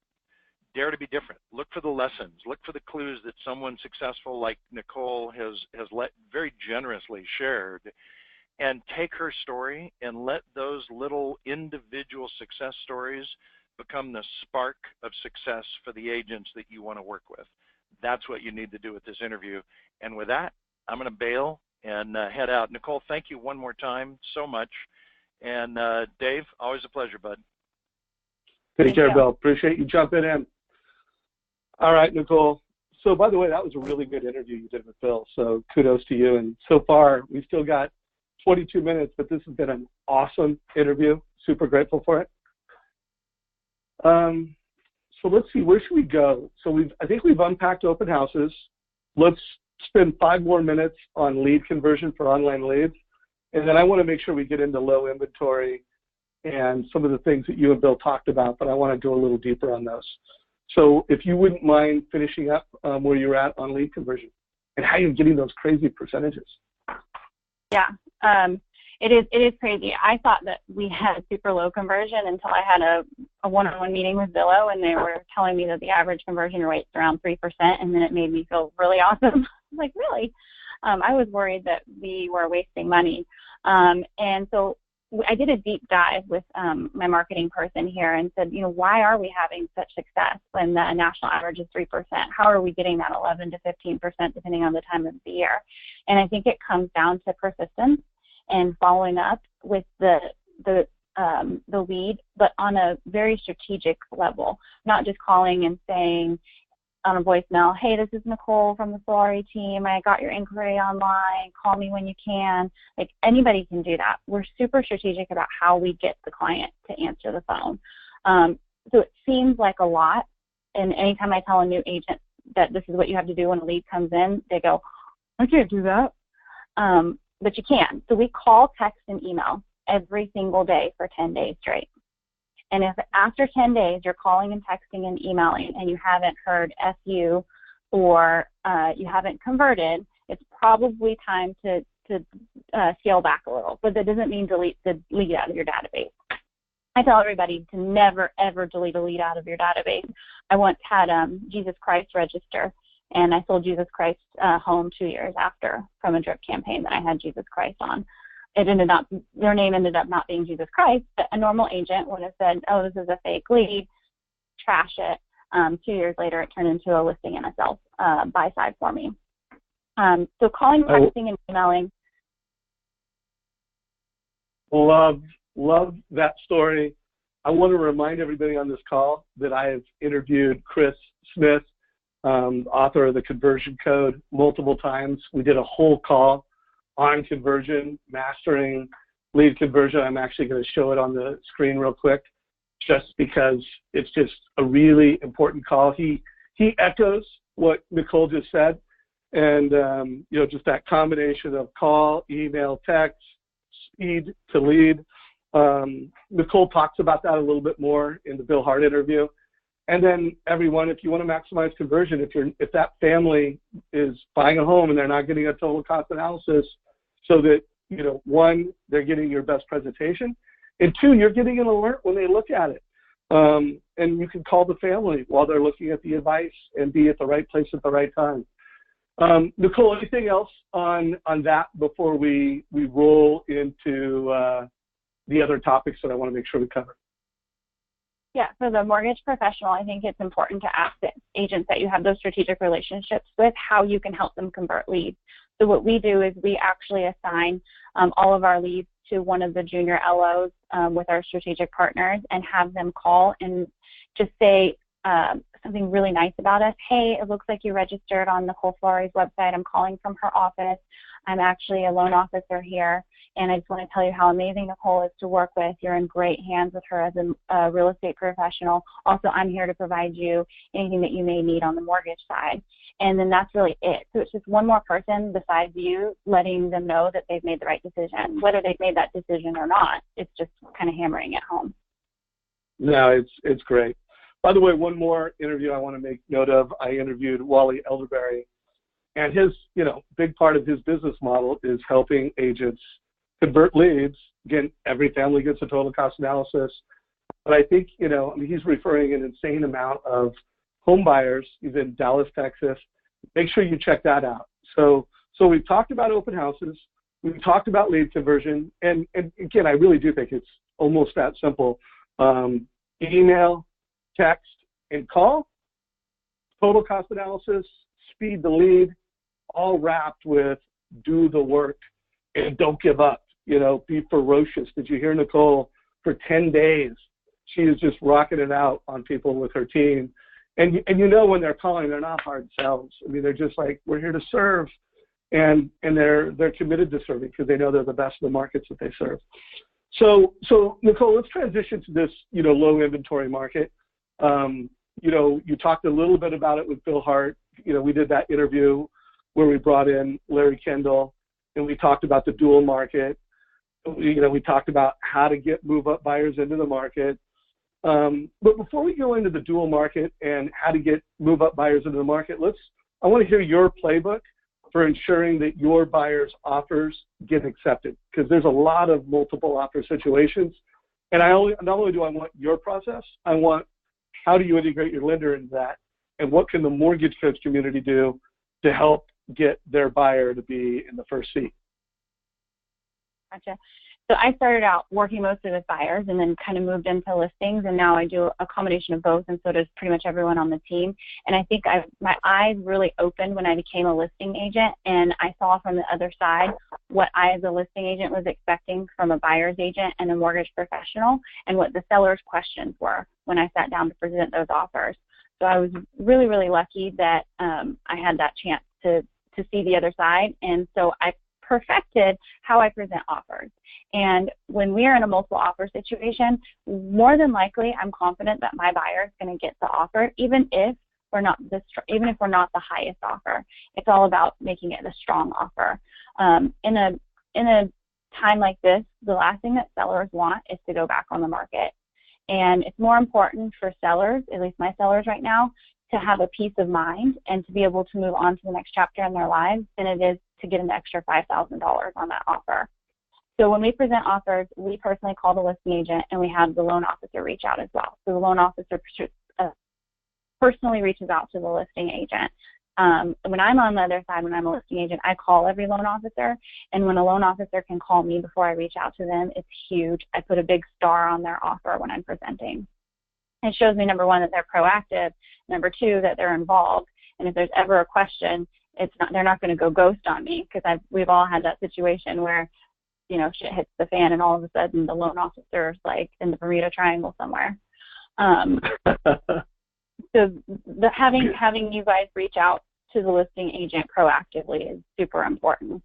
Dare to be different. Look for the lessons. Look for the clues that someone successful like Nicole has very generously shared, and take her story and let those little individual success stories become the spark of success for the agents that you want to work with. That's what you need to do with this interview. And with that, I'm going to bail and head out. Nicole, thank you one more time so much. And Dave, always a pleasure, bud. Take care, Bill. Appreciate you jumping in. All right, Nicole. So, by the way, that was a really good interview you did with Bill. So, kudos to you. And so far, we've still got 22 minutes, but this has been an awesome interview. Super grateful for it. So let's see, where should we go? So I think we've unpacked open houses. Let's spend 5 more minutes on lead conversion for online leads. And then I want to make sure we get into low inventory and some of the things that you and Bill talked about, but I want to go a little deeper on those. So if you wouldn't mind finishing up where you're at on lead conversion and how you're getting those crazy percentages. Yeah, it is crazy. I thought that we had super low conversion until I had a one-on-one meeting with Zillow, and they were telling me that the average conversion rate's around 3%, and then it made me feel really awesome. I was like, really? I was worried that we were wasting money. And so I did a deep dive with my marketing person here and said, why are we having such success when the national average is 3%? How are we getting that 11 to 15% depending on the time of the year? And I think it comes down to persistence and following up with the lead, but on a very strategic level, not just calling and saying, on a voicemail, hey, this is Nicole from the Solari team. I got your inquiry online. Call me when you can. Like, anybody can do that. We're super strategic about how we get the client to answer the phone. So it seems like a lot. And anytime I tell a new agent that this is what you have to do when a lead comes in, they go, I can't do that. But you can. So we call, text, and email every single day for 10 days straight. And if after 10 days you're calling and texting and emailing and you haven't heard FU or you haven't converted, it's probably time to scale back a little. But that doesn't mean delete the lead out of your database. I tell everybody to never, ever delete a lead out of your database. I once had Jesus Christ register, and I sold Jesus Christ home 2 years after from a drip campaign that I had Jesus Christ on. It ended up, their name ended up not being Jesus Christ, but a normal agent would have said, oh, this is a fake lead, trash it. 2 years later, it turned into a listing and a sell buy side for me. So calling, texting, and emailing. Love that story. I want to remind everybody on this call that I have interviewed Chris Smith, author of The Conversion Code, multiple times. We did a whole call on conversion, mastering lead conversion. I'm actually going to show it on the screen real quick, just because it's just a really important call. He echoes what Nicole just said, and you know, just that combination of call, email, text, speed to lead. Nicole talks about that a little bit more in the Bill Hart interview. And then everyone, if you want to maximize conversion, if that family is buying a home and they're not getting a total cost analysis, so that, you know, one, they're getting your best presentation, and two, you're getting an alert when they look at it. And you can call the family while they're looking at the advice and be at the right place at the right time. Nicole, anything else on that before we roll into the other topics that I want to make sure we cover? Yeah, for the mortgage professional, I think it's important to ask the agents that you have those strategic relationships with how you can help them convert leads. So what we do is we actually assign all of our leads to one of the junior LOs with our strategic partners and have them call and just say something really nice about us. Hey, it looks like you registered on Nicole Solari's website. I'm calling from her office. I'm actually a loan officer here, and I just want to tell you how amazing Nicole is to work with. You're in great hands with her as a real estate professional. Also, I'm here to provide you anything that you may need on the mortgage side. And then that's really it. So it's just one more person besides you letting them know that they've made the right decision. Whether they've made that decision or not, it's just kind of hammering it home. No, it's great. By the way, one more interview I want to make note of. I interviewed Wally Elderberry, and his, you know, big part of his business model is helping agents convert leads. Again, every family gets a total cost analysis. But I think, you know, I mean, he's referring an insane amount of home buyers. He's in Dallas, Texas. Make sure you check that out. So we've talked about open houses. We've talked about lead conversion. And again, I really do think it's almost that simple. Email, text, and call, total cost analysis, speed the lead, all wrapped with do the work and don't give up. You know, be ferocious. Did you hear Nicole? For 10 days, she is just rocking it out on people with her team. And you know, when they're calling, they're not hard sells. I mean, they're just like, we're here to serve, and they're committed to serving because they know they're the best in the markets that they serve. So Nicole, let's transition to this, you know, low inventory market. You know, you talked a little bit about it with Bill Hart. You know, we did that interview where we brought in Larry Kendall, and we talked about the dual market. You know, we talked about how to get move-up buyers into the market. But before we go into the dual market and how to get move-up buyers into the market, I want to hear your playbook for ensuring that your buyers' offers get accepted, because there's a lot of multiple offer situations. And not only do I want your process, I want how do you integrate your lender into that, and what can the mortgage coach community do to help get their buyer to be in the first seat? Gotcha. So I started out working mostly with buyers and then kind of moved into listings, and now I do a combination of both, and so does pretty much everyone on the team. And I think my eyes really opened when I became a listing agent, and I saw from the other side what I as a listing agent was expecting from a buyer's agent and a mortgage professional, and what the seller's questions were when I sat down to present those offers. So I was really, really lucky that I had that chance to see the other side, and so I perfected how I present offers. And when we are in a multiple offer situation, more than likely, I'm confident that my buyer is going to get the offer, even if we're not the highest offer. It's all about making it a strong offer. In a time like this, the last thing that sellers want is to go back on the market. And it's more important for sellers, at least my sellers right now, to have a peace of mind and to be able to move on to the next chapter in their lives than it is to get an extra $5,000 on that offer. So when we present offers, we personally call the listing agent, and we have the loan officer reach out as well. So the loan officer personally reaches out to the listing agent. When I'm on the other side, when I'm a listing agent, I call every loan officer, and when a loan officer can call me before I reach out to them, it's huge. I put a big star on their offer when I'm presenting. It shows me, number one, that they're proactive, number two, that they're involved, and if there's ever a question, they're not going to go ghost on me, because we've all had that situation where, you know, shit hits the fan and all of a sudden the loan officer's like in the Bermuda Triangle somewhere. So having you guys reach out to the listing agent proactively is super important.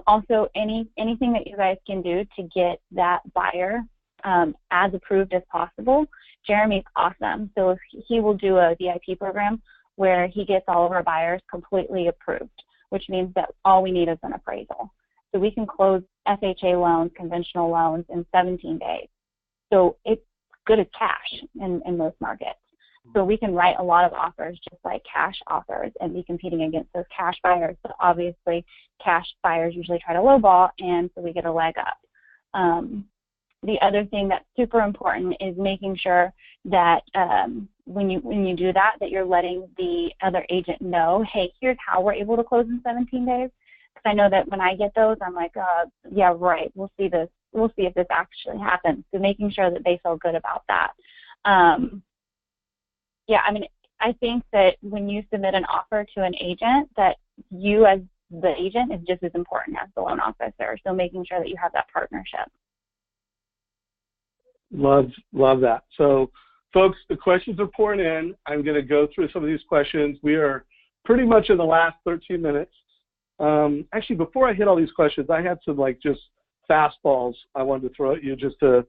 Also, anything that you guys can do to get that buyer as approved as possible. Jeremy's awesome. So he will do a VIP program where he gets all of our buyers completely approved, which means that all we need is an appraisal. So we can close FHA loans, conventional loans, in 17 days. So it's good as cash in most markets. So we can write a lot of offers just like cash offers and be competing against those cash buyers. But obviously, cash buyers usually try to lowball, and so we get a leg up. The other thing that's super important is making sure that when you do that, that you're letting the other agent know, hey, here's how we're able to close in 17 days. Because I know that when I get those, I'm like, yeah, right, we'll see this. We'll see if this actually happens. So making sure that they feel good about that. Yeah, I mean, I think that when you submit an offer to an agent, that you as the agent is just as important as the loan officer. So making sure that you have that partnership. Love that. So, folks, the questions are pouring in. I'm going to go through some of these questions. We are pretty much in the last 13 minutes. Actually, before I hit all these questions, I had some just fastballs I wanted to throw at you just to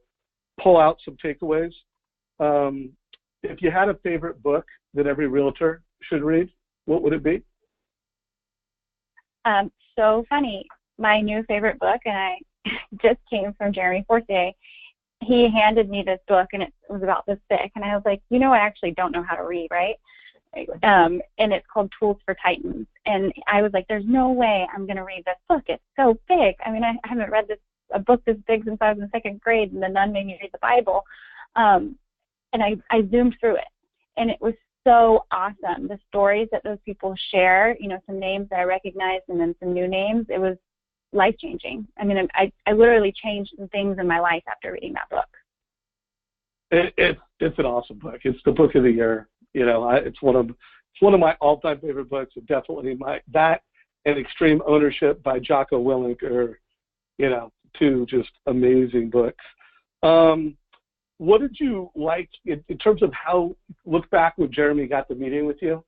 pull out some takeaways. If you had a favorite book that every realtor should read, what would it be? So funny. My new favorite book, and I just came from Jeremy Fortier. He handed me this book, and it was about this thick, and I was like, you know, I actually don't know how to read, right? And it's called Tools for Titans. And I was like, there's no way I'm going to read this book. It's so big. I mean, I haven't read a book this big since I was in second grade, and the nun made me read the Bible. And I zoomed through it, and it was so awesome. The stories that those people share, you know, some names that I recognized and then some new names, it was life-changing. I mean, I literally changed some things in my life after reading that book. It's an awesome book. It's the book of the year. You know, it's one of my all-time favorite books. Definitely that and Extreme Ownership by Jocko Willink are, you know, two just amazing books. What did you like in terms of look back when Jeremy got the meeting with you?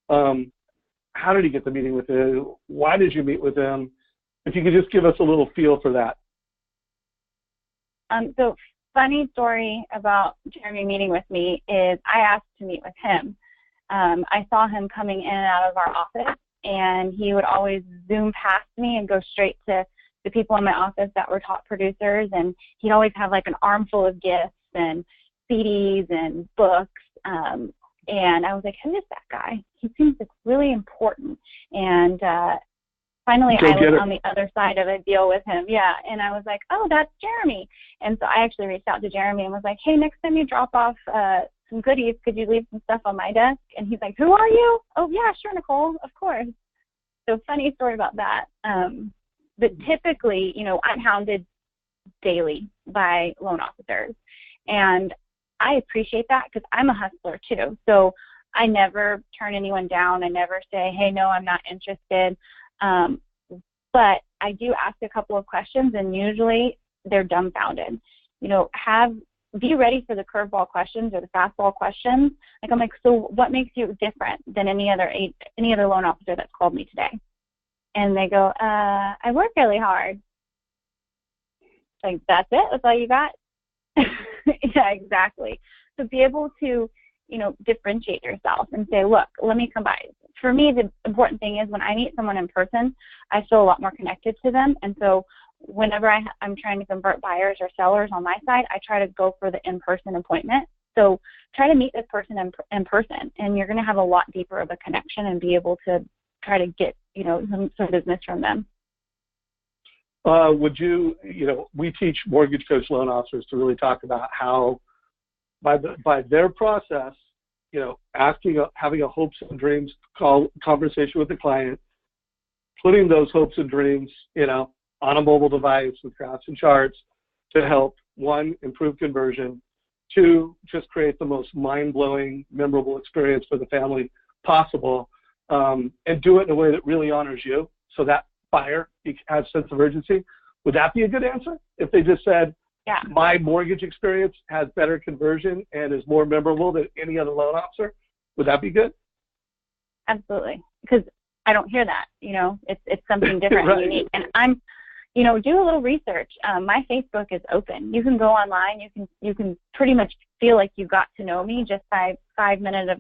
How did he get the meeting with you? Why did you meet with him? If you could just give us a little feel for that. So funny story about Jeremy meeting with me is I asked to meet with him. I saw him coming in and out of our office, and he would always zoom past me and go straight to the people in my office that were top producers, and he'd always have like an armful of gifts and CDs and books, and I was like, who is that guy? He seems like really important. And finally I was on the other side of a deal with him, and I was like, oh, that's Jeremy. And so I actually reached out to Jeremy and was like, hey, next time you drop off some goodies, could you leave some stuff on my desk? And he's like, who are you? Oh, yeah, sure, Nicole, of course. So funny story about that. But typically, you know, I'm hounded daily by loan officers. And I appreciate that because I'm a hustler too. So I never turn anyone down. I never say, hey, no, I'm not interested. But I do ask a couple of questions, and usually they're dumbfounded. You know, be ready for the curveball questions or the fastball questions. Like, I'm like, so what makes you different than any other loan officer that's called me today? And they go, I work really hard. Like, that's it? That's all you got? Yeah, exactly. So be able to, you know, differentiate yourself and say, look, let me come by. For me, the important thing is when I meet someone in person, I feel a lot more connected to them. And so whenever I'm trying to convert buyers or sellers on my side, I try to go for the in-person appointment. So try to meet this person in person, and you're going to have a lot deeper of a connection and be able to try to get, you know, some business from them. Would you, you know, we teach mortgage coach loan officers to really talk about how by their process, you know, having a hopes and dreams conversation with the client, putting those hopes and dreams, you know, on a mobile device with graphs and charts to help, one, improve conversion, two, just create the most mind-blowing, memorable experience for the family possible, and do it in a way that really honors you so that buyer has a sense of urgency. Would that be a good answer? If they just said, yeah, my mortgage experience has better conversion and is more memorable than any other loan officer, would that be good? Absolutely, because I don't hear that. You know, it's something different right. and unique. And you know, do a little research. My Facebook is open. You can go online. You can pretty much feel like you got to know me just by 5 minutes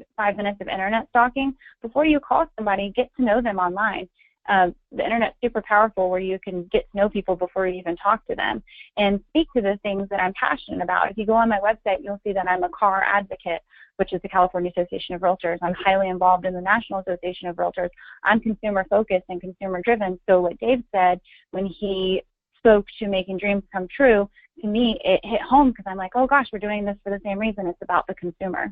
of internet stalking. Before you call somebody, get to know them online. The internet's super powerful where you can get to know people before you even talk to them and speak to the things that I'm passionate about. If you go on my website, you'll see that I'm a CAR advocate, which is the California Association of Realtors. I'm highly involved in the National Association of Realtors. I'm consumer focused and consumer driven. So what Dave said when he spoke to making dreams come true, to me, it hit home because I'm like, oh gosh, we're doing this for the same reason. It's about the consumer.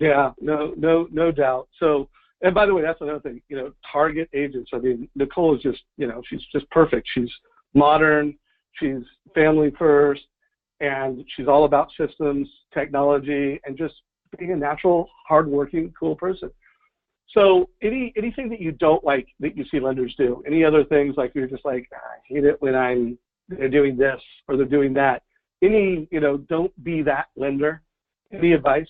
Yeah, no doubt. So, and by the way, that's another thing, you know, target agents. I mean, Nicole is just, you know, she's just perfect. She's modern, she's family first, and she's all about systems, technology, and just being a natural, hardworking, cool person. So anything that you don't like that you see lenders do, any other things like you're just like, I hate it when they're doing this or they're doing that. You know, don't be that lender. Any advice?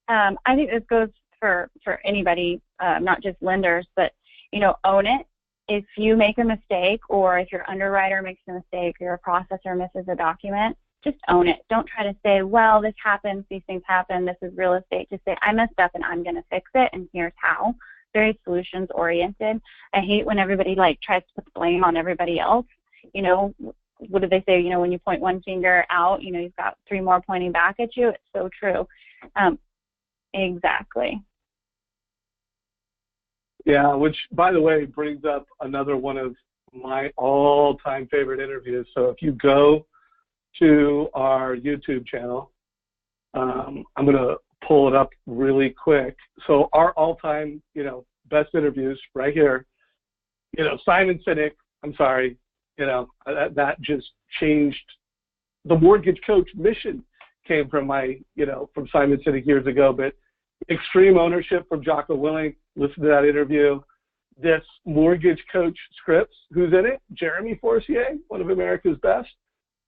I think this goes for anybody, not just lenders, but, you know, own it. If you make a mistake or if your underwriter makes a mistake or your processor misses a document, just own it. Don't try to say, well, this happens, these things happen, this is real estate. Just say, I messed up and I'm going to fix it, and here's how. Very solutions oriented. I hate when everybody like tries to put the blame on everybody else. You know, what do they say? You know, when you point one finger out, you know, you've got three more pointing back at you. It's so true. Exactly. Yeah, which, by the way, brings up another one of my all-time favorite interviews. So if you go to our YouTube channel, I'm going to pull it up really quick. So our all-time, you know, best interviews right here, you know, Simon Sinek, I'm sorry, you know, that just changed. The mortgage coach mission came from from Simon Sinek years ago, but extreme ownership from Jocko Willink. Listen to that interview. This mortgage coach scripts, who's in it? Jeremy Forcier, one of America's best.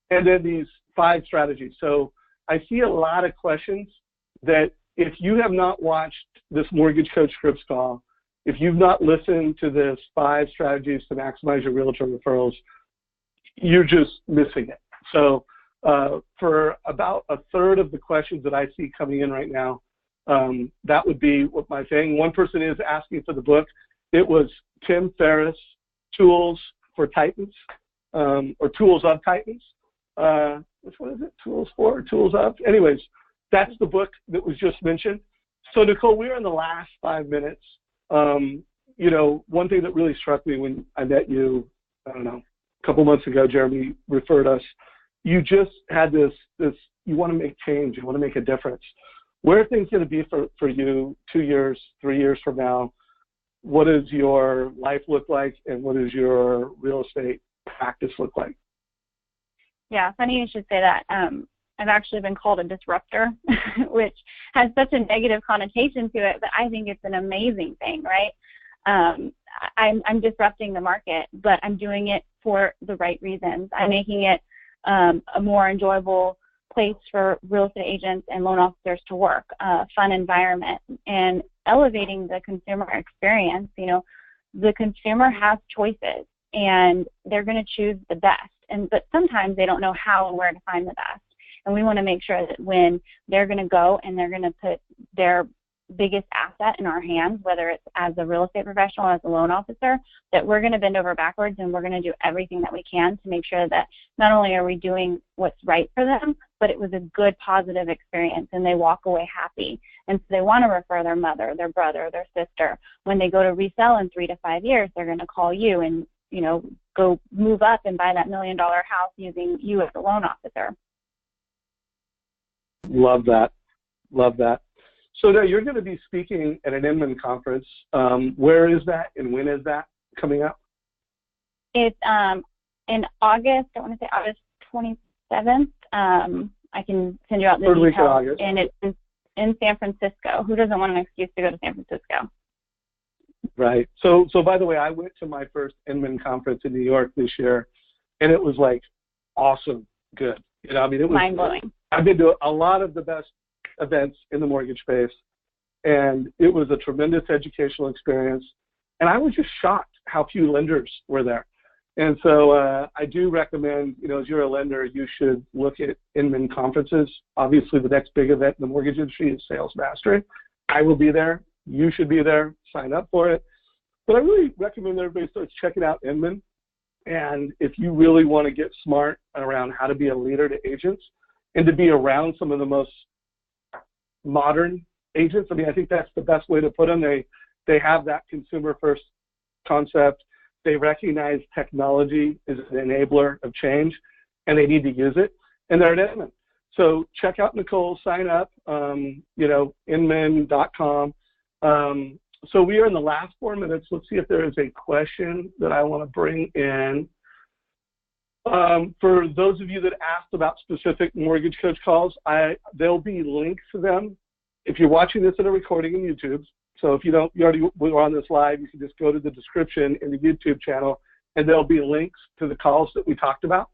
And then these 5 strategies. So I see a lot of questions that if you have not watched this mortgage coach scripts call, if you've not listened to this 5 strategies to maximize your realtor referrals, you're just missing it. So for about a third of the questions that I see coming in right now, that would be what my thing. One person is asking for the book. It was Tim Ferriss, Tools for Titans, or Tools of Titans. Which one is it? Tools for? Tools of? Anyways, that's the book that was just mentioned. So, Nicole, we're in the last 5 minutes. You know, one thing that really struck me when I met you, I don't know, a couple months ago, Jeremy referred us. You just had this, you want to make change. You want to make a difference. Where are things going to be for you 2 years, 3 years from now? What does your life look like, and what does your real estate practice look like? Yeah, funny you should say that. I've actually been called a disruptor, which has such a negative connotation to it, but I think it's an amazing thing, right? I'm disrupting the market, but I'm doing it for the right reasons. I'm making it a more enjoyable place for real estate agents and loan officers to work, a fun environment, and elevating the consumer experience. You know, the consumer has choices, and they're going to choose the best. But sometimes they don't know how and where to find the best. And we want to make sure that when they're going to go and they're going to put their biggest asset in our hands, whether it's as a real estate professional or as a loan officer, that we're going to bend over backwards and we're going to do everything that we can to make sure that not only are we doing what's right for them, but it was a good, positive experience and they walk away happy. And so they want to refer their mother, their brother, their sister. When they go to resell in 3 to 5 years, they're going to call you and, you know, go move up and buy that $1 million house using you as a loan officer. Love that. Love that. So now you're going to be speaking at an Inman conference. Where is that and when is that coming up? It's in August, I want to say August 27th. I can send you out the Third details. week of August. And it's in San Francisco. Who doesn't want an excuse to go to San Francisco? Right. So by the way, I went to my first Inman conference in New York this year, and it was like awesome good. You know, I mean, it was mind-blowing. I've been to a lot of the best events in the mortgage space, and it was a tremendous educational experience. And I was just shocked how few lenders were there. And so I do recommend, you know, as you're a lender, you should look at Inman conferences. Obviously, the next big event in the mortgage industry is Sales Mastery. I will be there. You should be there. Sign up for it. But I really recommend everybody starts checking out Inman. And if you really want to get smart around how to be a leader to agents and to be around some of the most modern agents, I mean, I think that's the best way to put them. They have that consumer-first concept. They recognize technology is an enabler of change, and they need to use it. And they're at Inman. So check out Nicole, sign up, you know, inman.com. So we are in the last 4 minutes. Let's see if there is a question that I want to bring in. For those of you that asked about specific mortgage coach calls, there'll be links to them. If you're watching this in a recording on YouTube, so if you already were on this live, you can just go to the description in the YouTube channel, and there'll be links to the calls that we talked about.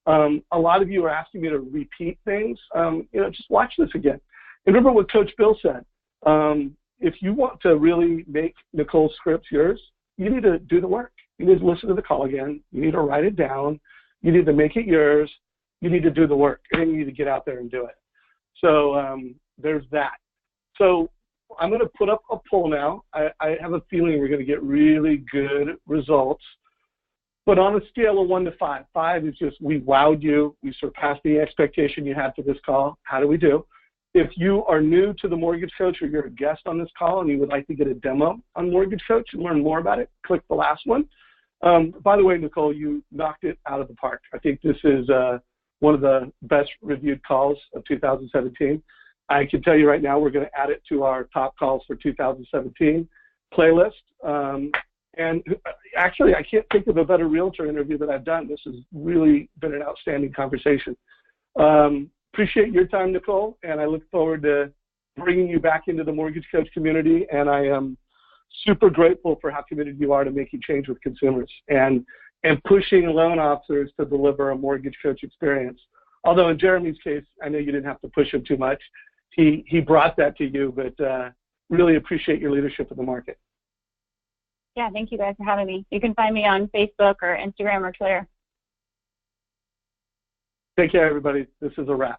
A lot of you are asking me to repeat things. You know, just watch this again. And remember what Coach Bill said. If you want to really make Nicole's scripts yours, you need to do the work. You need to listen to the call again. You need to write it down. You need to make it yours. You need to do the work, and you need to get out there and do it. So there's that. So I'm going to put up a poll now. I have a feeling we're going to get really good results. But on a scale of 1 to 5, 5 is just we wowed you. We surpassed the expectation you had for this call. How do we do? If you are new to the Mortgage Coach or you're a guest on this call and you would like to get a demo on Mortgage Coach and learn more about it, click the last one. By the way, Nicole, you knocked it out of the park. I think this is one of the best reviewed calls of 2017. I can tell you right now we're going to add it to our top calls for 2017 playlist. And actually, I can't think of a better Realtor interview that I've done. This has really been an outstanding conversation. Appreciate your time, Nicole, and I look forward to bringing you back into the Mortgage Coach community, and I am super grateful for how committed you are to making change with consumers and pushing loan officers to deliver a Mortgage Coach experience. Although in Jeremy's case, I know you didn't have to push him too much. He brought that to you, but really appreciate your leadership in the market. Yeah, thank you guys for having me. You can find me on Facebook or Instagram or Twitter. Take care, everybody. This is a wrap.